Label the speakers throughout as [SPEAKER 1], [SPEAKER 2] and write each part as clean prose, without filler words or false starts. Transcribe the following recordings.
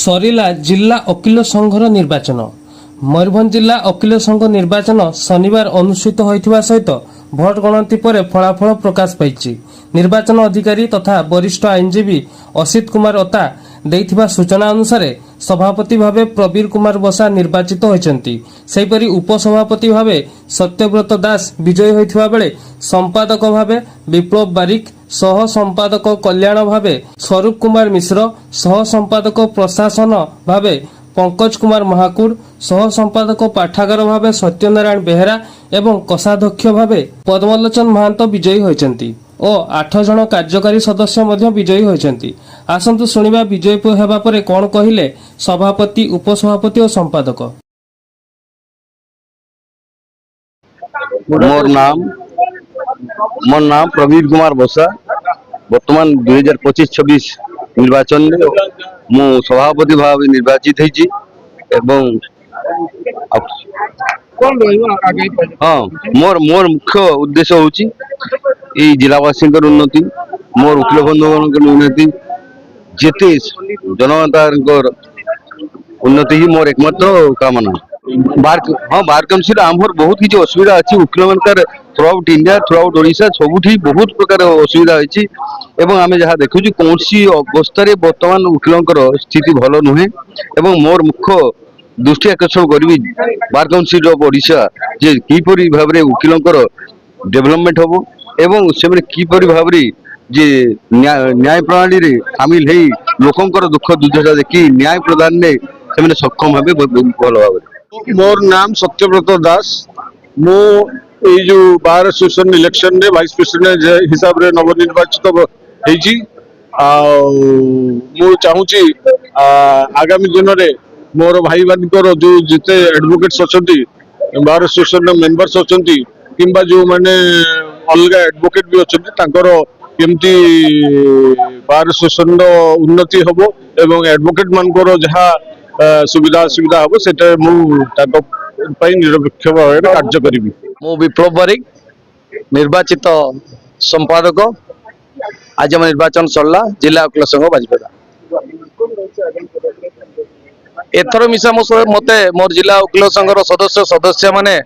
[SPEAKER 1] सरिला जिला वकिल संघर निर्वाचन। मयूरभंज जिला वकिल संघ निर्वाचन शनिवार अनुष्ठित होइथिबा सहित भोट गणति पर फलाफल प्रकाश पाइछि। निर्वाचन अधिकारी तथा वरिष्ठ आईनजीवी असित कुमार ओता देइथिबा सूचना अनुसार सभापति भावे प्रवीर कुमार बसा निर्वाचित होइछन्ति। सेहिपरि उपसभापति भावे सत्यव्रत दास विजयी होइथिबा बेले संपादक भावे विप्लव बारिक, सह संपादक कल्याण भावे स्वरूप कुमार मिश्र, सह संपादक प्रशासन भावे पंकज कुमार महाकुड़, सह संपादक पाठागार भावे सत्यनारायण बेहेरा एवं कोषाध्यक्ष भावे पद्मलोचन महांत विजयी होइछन्ति ओ 8 जन कार्यकारी सदस्य मध्य विजयी होइछन्ति। आसंतु सुनिबा विजयी हेबा परे कोन कहिले सभापति, उपसभापति और संपादक।
[SPEAKER 2] मोर नाम प्रवीर कुमार बसा। वर्तमान 2025-26 निर्वाचन में मु सभापति भाव निर्वाचित होइछि एवं हाँ मोर मुख्य उद्देश्य होछि ई जिलावासी उन्नति, मोर वकील बंधुगण उन्नति, जेते जनतार उन्नति ही मोर एकमात्र कामना। बार काउंसिल आमर बहुत किसी असुविधा अच्छी वकील मानकर throughout India, throughout Odisha सबुठी बहुत प्रकार असुविधा अच्छी एवं आम जहाँ देखु कौन अवस्था बर्तमान वकील स्थिति भल नुहे एवं मोर मुख्य दृष्टि आकर्षण करी बार काउंसिल ऑफ ओडिशा जे किपरि भाव वकील डेवलपमेंट हम एवं से किपरि भाव जे न्याय प्रणाली रे सामिल है लोकंकर दुख दुर्दशा देखी न्याय प्रदान में से सक्षम भाव भल भाव।
[SPEAKER 3] मोर नाम सत्यव्रत दास। मु जो बार एसोसिएशन इलेक्शन रे वाइस प्रेसिडेंट हिसाब रे नवनिर्वाचित होइछि। मु चाहूची आगामी दिन रे मोर भाई बानकर जो जिते एडवोकेट्स अछंती, बार एसोसिएशन मेंबर्स अछंती किंबा जो माने अलग एडवोकेट भी अछंती तांकर केमती बार एसोसिएशन उन्नति हबो एवं एडवोकेट मानकर जहा सुविधा हम से निरपेक्ष भाव कार्य करी।
[SPEAKER 2] मु विप्लव बारिक निर्वाचित संपादक। आज आम निर्वाचन सरला जिला वकील संघ बाजीपेटा। एथर मिशा मते मोर जिला वकील संघ सदस्य माने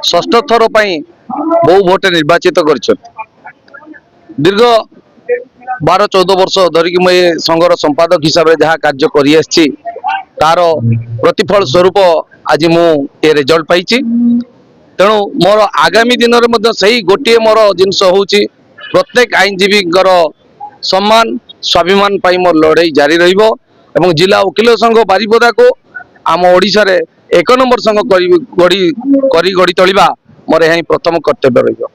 [SPEAKER 2] षष्ठ थर बहु भोटे निर्वाचित कर दीर्घ 12-14 वर्ष धरिक मुझे संघर संपादक हिसाब से जहाँ कार्य कर तार प्रतिफल स्वरूप आज मु रिजल्ट पाई। तेणु मोर आगामी दिन में सही गोटे मोर जिनस हूँ प्रत्येक आईनजीवी सम्मान स्वाभिमान पाई मोर लड़ाई जारी रहिबो। जिला वकील संघ बारिपदा को आम ओडिशा रे 1 नंबर संघ गढ़ी तोलिबा मोर यही प्रथम कर्तव्य रहिबो।